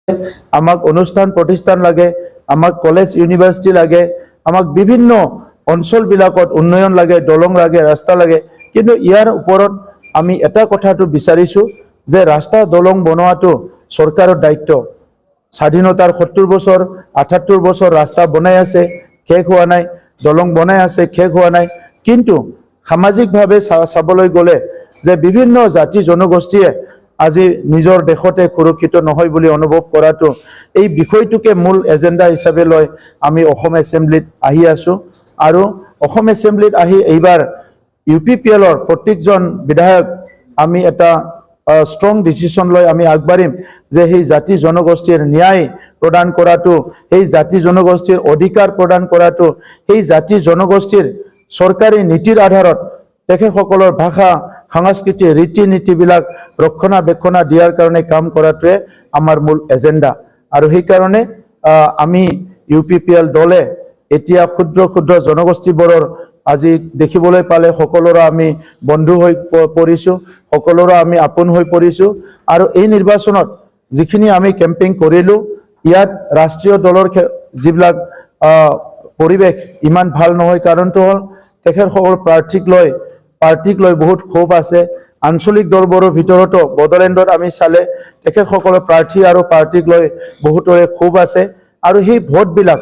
আমাক অনুষ্ঠান প্ৰতিষ্ঠান লাগে, আমাক কলেজ ইউনিভাৰ্চিটি লাগে, আমাক বিভিন্ন অঞ্চলবিলাকত উন্নয়ন লাগে, দলং লাগে, ৰাস্তা লাগে। কিন্তু ইয়াৰ ওপৰত আমি এটা কথাটো বিচাৰিছোঁ যে ৰাস্তা দলং বনোৱাটো চৰকাৰৰ দায়িত্ব। স্বাধীনতাৰ ৭০ বছৰ ৭৮ বছৰ ৰাস্তা বনাই আছে, শেষ হোৱা নাই, দলং বনাই আছে, শেষ হোৱা নাই। কিন্তু সামাজিকভাৱে চাবলৈ গ'লে যে বিভিন্ন জাতি জনগোষ্ঠীয়ে আজি নিজৰ দেশতে সুৰক্ষিত নহয় বুলি অনুভৱ কৰাটো, এই বিষয়টোকে মূল এজেণ্ডা হিচাপে লৈ আমি অসম এছেম্বলিত আহি আছোঁ। আৰু অসম এছেম্বলিত আহি এইবাৰ UPPLৰ প্ৰত্যেকজন বিধায়ক আমি এটা ষ্ট্ৰং ডিচিশ্যন লৈ আমি আগবাঢ়িম যে সেই জাতি জনগোষ্ঠীৰ ন্যায় প্ৰদান কৰাটো, সেই জাতি জনগোষ্ঠীৰ অধিকাৰ প্ৰদান কৰাটো, সেই জাতি জনগোষ্ঠীৰ চৰকাৰী নীতিৰ আধাৰত তেখেতসকলৰ ভাষা সংস্কৃতি ৰীতি নীতিবিলাক ৰক্ষণাবেক্ষণ দিয়াৰ কাৰণে কাম কৰাটোৱে আমাৰ মূল এজেণ্ডা। আৰু সেইকাৰণে আমি UPPL দলে এতিয়া ক্ষুদ্ৰ ক্ষুদ্ৰ জনগোষ্ঠীবোৰৰ আজি দেখিবলৈ পালে সকলোৰে আমি বন্ধু হৈ পৰিছোঁ, সকলোৰে আমি আপোন হৈ পৰিছোঁ। আৰু এই নিৰ্বাচনত যিখিনি আমি কেম্পেইন কৰিলোঁ, ইয়াত ৰাষ্ট্ৰীয় দলৰ যিবিলাক পৰিৱেশ ইমান ভাল নহয়। কাৰণটো হ'ল তেখেতসকল পাৰ্টিক লৈ বহুত ক্ষোভ আছে। আঞ্চলিক দলবোৰৰ ভিতৰতো বড়োলেণ্ডত আমি চালে তেখেতসকলৰ প্ৰাৰ্থী আৰু পাৰ্টিক লৈ বহুতৰে ক্ষোভ আছে। আৰু সেই ভোটবিলাক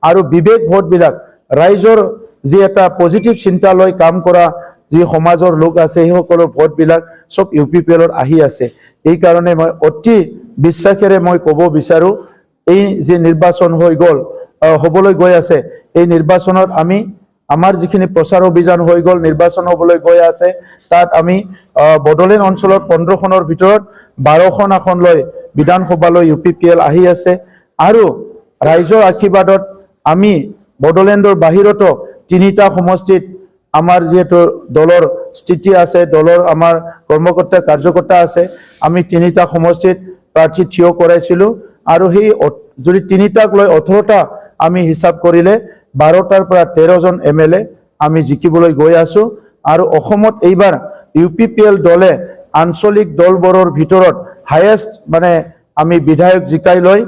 আৰু বিবেক ভোটবিলাক ৰাইজৰ যি এটা পজিটিভ চিন্তা লৈ কাম কৰা যি সমাজৰ লোক আছে, সেইসকলৰ ভোটবিলাক চব UPPLত আহি আছে। এইকাৰণে মই অতি বিশ্বাসেৰে মই ক'ব বিচাৰোঁ, এই যি নিৰ্বাচন হ'বলৈ গৈ আছে, এই নিৰ্বাচনত আমি আমাৰ যিখিনি প্ৰচাৰ অভিযান হৈ গ'ল, নিৰ্বাচন হ'বলৈ গৈ আছে, তাত আমি বড়োলেণ্ড অঞ্চলত 15খনৰ ভিতৰত 12খন আসন লৈ বিধানসভালৈ UPPL আহি আছে। আৰু ৰাইজৰ আশীৰ্বাদত আমি বড়োলেণ্ডৰ বাহিৰতো 3টা সমষ্টিত আমাৰ যিহেতু দলৰ স্থিতি আছে, দলৰ আমাৰ কৰ্মকৰ্তা কাৰ্যকৰ্তা আছে, আমি 3টা সমষ্টিত প্ৰাৰ্থী থিয় কৰাইছিলোঁ। আৰু সেই যদি 3টাক লৈ 18টা আমি হিচাপ কৰিলে 12টাৰ পৰা 13জন MLA আমি জিকিবলৈ গৈ আছোঁ। আৰু অসমত এইবাৰ UPPL দলে আঞ্চলিক দলবোৰৰ ভিতৰত হায়েষ্ট আমি বিধায়ক জিকাই লৈ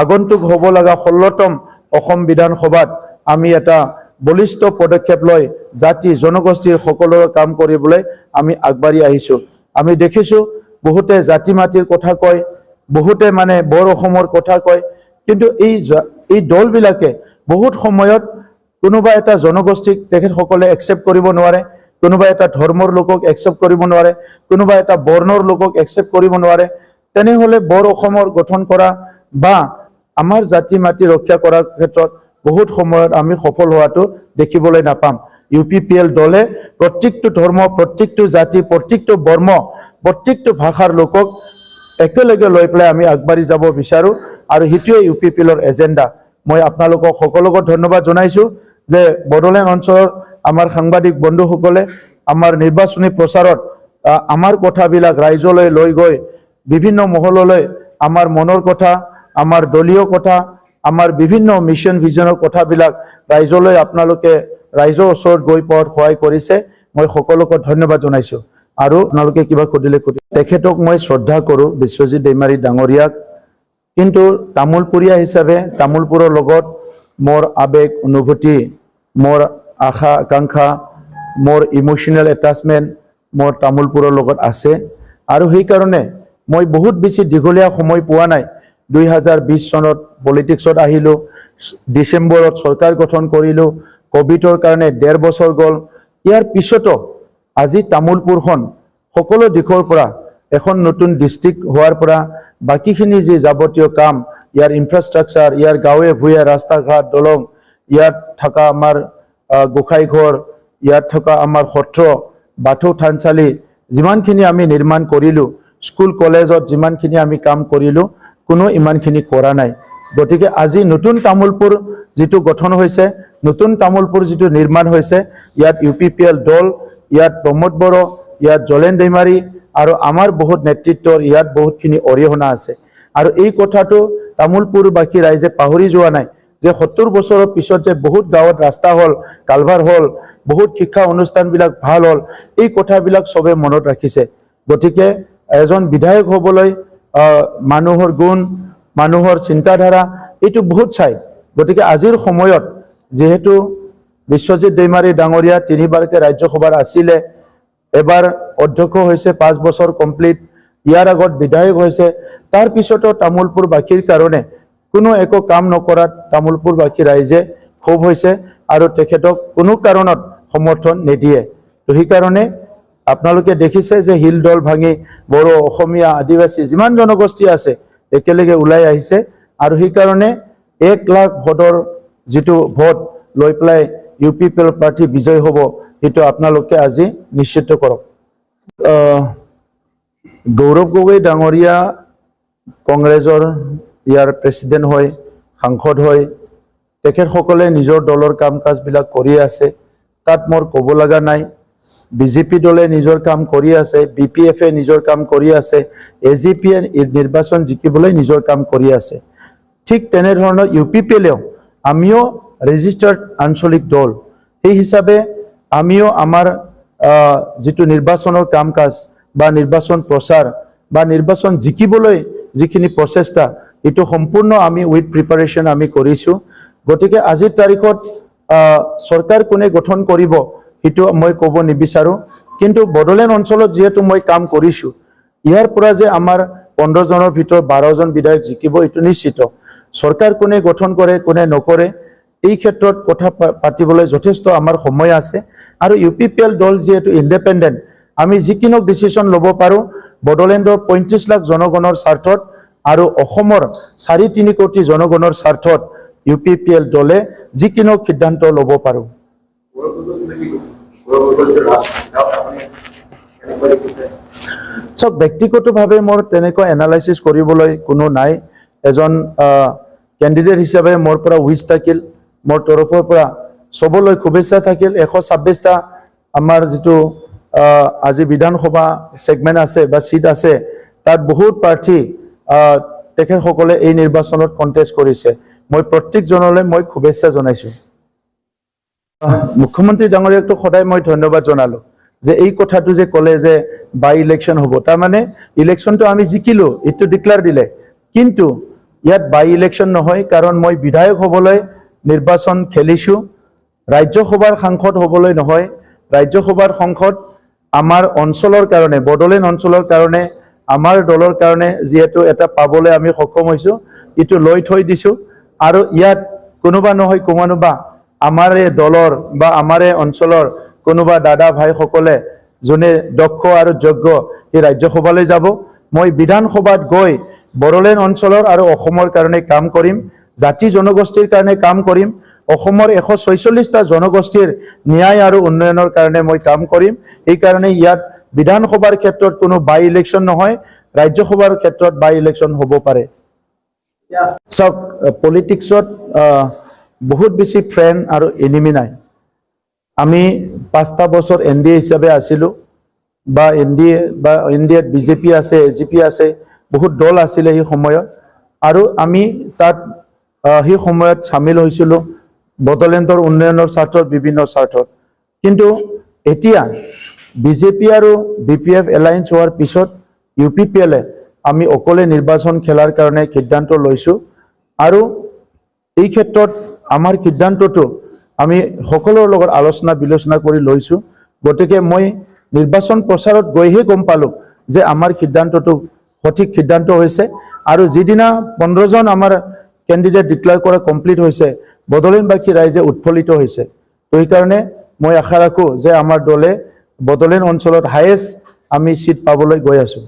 আগন্তুক হ'ব লগা 16তম অসম বিধানসভাত আমি এটা বলিষ্ঠ পদক্ষেপ লৈ জাতি জনগোষ্ঠীৰ সকলোৰে কাম কৰিবলৈ আমি আগবাঢ়ি আহিছোঁ। আমি দেখিছোঁ বহুতে জাতি মাটিৰ কথা কয়, বহুতে বৰ অসমৰ কথা কয়। কিন্তু এই দলবিলাকে বহুত সময়ত কোনোবা এটা জনগোষ্ঠীক তেখেতসকলে একচেপ্ট কৰিব নোৱাৰে, কোনোবা এটা ধৰ্মৰ লোকক একচেপ্ট কৰিব নোৱাৰে, কোনোবা এটা বৰ্ণৰ লোকক একচেপ্ট কৰিব নোৱাৰে। তেনেহ'লে বৰ অসমৰ গঠন কৰা বা আমাৰ জাতি মাটি ৰক্ষা কৰাৰ ক্ষেত্ৰত বহুত সময়ত আমি সফল হোৱাটো দেখিবলৈ নাপাম। UPPL দলে প্ৰত্যেকটো ধৰ্ম, প্ৰত্যেকটো জাতি, প্ৰত্যেকটো বৰ্ণ, প্ৰত্যেকটো ভাষাৰ লোকক একেলগে লৈ পেলাই আমি আগবাঢ়ি যাব বিচাৰোঁ। আৰু সেইটোৱে UPPLৰ এজেণ্ডা। মই আপোনালোকক সকলোকে ধন্যবাদ জনাইছোঁ যে বড়োলেণ্ড অঞ্চলৰ আমাৰ সাংবাদিক বন্ধুসকলে আমাৰ নিৰ্বাচনী প্ৰচাৰত আমাৰ কথাবিলাক ৰাইজলৈ লৈ গৈ বিভিন্ন মহললৈ আমাৰ মনৰ কথা, আমাৰ দলীয় কথা, আমাৰ বিভিন্ন মিছন ভিজনৰ কথাবিলাক ৰাইজলৈ আপোনালোকে ৰাইজৰ ওচৰত গৈ পোৱাত সহায় কৰিছে। মই সকলোকে ধন্যবাদ জনাইছোঁ। আৰু আপোনালোকে কিবা সুধিলে তেখেতক মই শ্ৰদ্ধা কৰোঁ, বিশ্বজিৎ দৈমাৰী ডাঙৰীয়াক। কিন্তু তামোলপুৰীয়া হিচাপে তামোলপুৰৰ লগত মোৰ আৱেগ অনুভূতি, মোৰ আশা আকাংক্ষা, মোৰ ইমোশ্যনেল এটাচমেণ্ট মোৰ তামোলপুৰৰ লগত আছে। আৰু সেইকাৰণে মই বহুত বেছি দীঘলীয়া সময় পোৱা নাই। 2020 চনত পলিটিক্সত আহিলোঁ, ডিচেম্বৰত চৰকাৰ গঠন কৰিলোঁ, ক'ভিডৰ কাৰণে 1.5 বছৰ গ'ল। ইয়াৰ পিছতো আজি তামোলপুৰখন সকলো দিশৰ পৰা এখন নতুন ডিষ্ট্ৰিক্ট হোৱাৰ পৰা বাকীখিনি যি যাৱতীয় কাম, ইয়াৰ ইনফ্ৰাষ্ট্ৰাকচাৰ, ইয়াৰ গাঁৱে ভূঞে ৰাস্তা ঘাট দলং, ইয়াত থকা আমাৰ গোসাঁইঘৰ, ইয়াত থকা আমাৰ সত্ৰ বাথৌ থানচালি যিমানখিনি আমি নিৰ্মাণ কৰিলোঁ, স্কুল কলেজত যিমানখিনি আমি কাম কৰিলোঁ, কোনো ইমানখিনি কৰা নাই। গতিকে আজি নতুন তামোলপুৰ যিটো গঠন হৈছে, নতুন তামোলপুৰ যিটো নিৰ্মাণ হৈছে, ইয়াত UPPL দল, ইয়াত প্ৰমোদ বড়ো, ইয়াত জলেন দৈমাৰী আৰু আমাৰ বহুত নেতৃত্বৰ ইয়াত বহুতখিনি অৰিহণা আছে। আৰু এই কথাটো তামোলপুৰবাসী ৰাইজে পাহৰি যোৱা নাই যে 70 বছৰৰ পিছত যে বহুত গাঁৱত ৰাস্তা হ'ল, কালভাৰ হ'ল, বহুত শিক্ষা অনুষ্ঠানবিলাক ভাল হ'ল, এই কথাবিলাক চবে মনত ৰাখিছে। গতিকে এজন বিধায়ক হ'বলৈ মানুহৰ গুণ, মানুহৰ চিন্তাধাৰা এইটো বহুত চাই গতিকে আজিৰ সময়ত যেহেতু বিশ্বজিৎ দৈমাৰী ডাঙৰীয়া 3বাৰকৈ ৰাজ্যসভাৰ আছিলে এবাৰ অধ্যক্ষ হৈছে 5 বছৰ কমপ্লিট ইয়াৰ আগত বিধায়ক হৈছে তাৰ পিছতো তামুলপুৰবাসীৰ কাৰণে কোনো একো কাম নকৰাত তামুলপুৰবাসী ৰাইজে ক্ষোভ হৈছে আৰু তেখেতক কোনো কাৰণত সমৰ্থন নিদিয়ে তো সেই কাৰণে আপোনালোকে দেখিছে যে হিল দল ভাঙি বড়ো অসমীয়া আদিবাসী যিমান জনগোষ্ঠী আছে একেলগে ওলাই আহিছে আৰু সেই কাৰণে 1 লাখ ভোটৰ যেটো ভোট লৈ পেলাই UPPL পাৰ্টি বিজয় হ'ব এটো আপোনালোকে আজি নিশ্চিত কৰক গৌৰৱ গগৈ ডাঙৰীয়া কংগ্ৰেছৰ ইয়াৰ প্ৰেসিডেন্ট হয় সাংসদ হয় তেখেতসকলে নিজৰ দলৰ কাম কাজ বিলাক কৰি আছে তাত মোৰ ক'ব লগা নাই বিজেপি দলে নিজৰ কাম কৰি আছে BPF এ নিজৰ কাম কৰি আছে AGP এ নিৰ্বাচন জিকিবলৈ নিজৰ কাম কৰি আছে ঠিক তেনে ধৰণৰ UPPLও আমিও ৰেজিষ্টাৰ্ড আঞ্চলিক দল এই হিচাপে আমিও আমাৰ যেটো নিৰ্বাচনৰ কাম কাজ বা নিৰ্বাচন প্ৰচাৰ বা নিৰ্বাচন জিকিবলৈ যিখিনি প্ৰচেষ্টা এটো সম্পূৰ্ণ আমি উইথ প্ৰিপাৰেচন আমি কৰিছো গতিকে আজিৰ তাৰিখত সৰকাৰ কোনে গঠন কৰিব এটো মই ক'ব নিবিচাৰো কিন্তু বড়োলেণ্ড অঞ্চলত যেহেতু মই কাম কৰিছো ইয়াৰ পৰা যে আমাৰ 15 জনৰ ভিতৰত 12 জন বিধায়ক জিকিব এটো নিশ্চিত সৰকাৰ কোনে গঠন কৰে কোনে নকৰে এই ক্ষেত্ৰত কথা পাতিবলৈ যথেষ্ট আমাৰ সময় আছে আৰু UPPL দল যেহেতু ইন্ডিপেন্ডেন্ট আমি যিকিনো ডিসিশন ল'ব পাৰো বড়োলেণ্ডৰ 35 লাখ জনগণৰ স্বাৰ্থত আৰু অসমৰ 4.5 কোটি জনগণৰ স্বাৰ্থত UPPL দলে যিকিনো সিদ্ধান্ত ল'ব পাৰো সব ব্যক্তিগতভাৱে মোৰ তেনেকৈ এনালাইসিস কৰিবলৈ কোনো নাই এজন ক্যান্ডিডেট হিচাপে মোৰ পৰা উইচ থাকিল মোৰ তৰফৰ পৰা সবলৈ শুভেচ্ছা থাকিল 126টা আমাৰ যেটো আজি বিধানসভা সেগমেন্ট আছে বা সিট আছে তাত বহুত প্ৰাৰ্থী তেখেতসকলে এই নিৰ্বাচনত কন্টেষ্ট কৰিছে মই প্ৰত্যেক জনলৈ মই শুভেচ্ছা জনাইছো মুখ্যমন্ত্ৰী ডাঙৰীয়াকটো সদায় মই ধন্যবাদ জনালো যে এই কথাটো যে ক'লে যে বাই ইলেকশন হ'ব তাৰ মানে ইলেকশনটো আমি জিকিলো এটো ডিক্লেয়াৰ দিলে কিন্তু ইয়াত বাই ইলেকশন নহয় কাৰণ মই বিধায়ক হ'বলৈ নিৰ্বাচন খেলিছো ৰাজ্যসভাৰ সাংসদ হ'বলৈ নহয় ৰাজ্যসভাৰ সংসদ আমাৰ অঞ্চলৰ কাৰণে বড়োলেণ্ড অঞ্চলৰ কাৰণে আমাৰ দলৰ কাৰণে যেহেতু এটা পাবলৈ আমি সক্ষম হৈছো এটো লৈ থৈ দিছো আৰু ইয়াত কোনোবা নহয় কোনোবা আমাৰে দলৰ বা আমাৰে অঞ্চলৰ কোনোবা দাদা ভাই সকলে জনে দক্ষ আৰু যোগ্য এই ৰাজ্যসভালৈ যাব মই বিধানসভাত গৈ বড়োলেণ্ড অঞ্চলৰ আৰু অসমৰ কাৰণে কাম কৰিম জাতি জনগোষ্ঠীৰ কাৰণে কাম কৰিম অসমৰ 146টা জনগোষ্ঠীৰ ন্যায় আৰু উন্নয়নৰ কাৰণে মই কাম কৰিম এই কাৰণে ইয়াত বিধানসভাৰ ক্ষেত্ৰত কোনো বাই ইলেকশন নহয় ৰাজ্যসভাৰ ক্ষেত্ৰত বাই ইলেকশন হ'ব পাৰে সব পলিটিক্সত বহুত বেছি ফ্ৰেন্ড আৰু এনিমি নাই আমি 5টা বছৰ NDA হিচাপে আছিলো বা NDA বা ইণ্ডিয়াত BJP আছে AGP আছে বহুত দল আছিল এই সময়ত আৰু আমি তাত এই সময়ত শামিল হৈছিলো বড়োলেণ্ডৰ উন্নয়নৰ স্বাৰ্থত বিভিন্ন স্বাৰ্থত কিন্তু এতিয়া BJP আৰু BPF এলায়েন্স হোৱাৰ পিছত UPPL আমি অকলে নিৰ্বাচন খেলাৰ কাৰণে সিদ্ধান্ত লৈছো আৰু এই ক্ষেত্ৰত আমাৰ সিদ্ধান্তটো আমি সকলোৰ লগত আলোচনা বিলোচনা কৰি লৈছো গতিকে মই নিৰ্বাচন প্ৰচাৰত গৈহে গম পালো যে আমাৰ সিদ্ধান্তটো সঠিক সিদ্ধান্ত হৈছে আৰু যিদিনা 15 জন আমাৰ ক্যান্ডিডেট ডিক্লেয়াৰ কৰা কমপ্লিট হৈছে বড়োলেণ্ডবাসী ৰাইজে উৎফুল্লিত হৈছে তো এই কাৰণে মই আশা ৰাখো যে আমাৰ দলে বড়োলেণ্ড অঞ্চলত হাইয়েষ্ট আমি সিট পাবলৈ গৈ আছো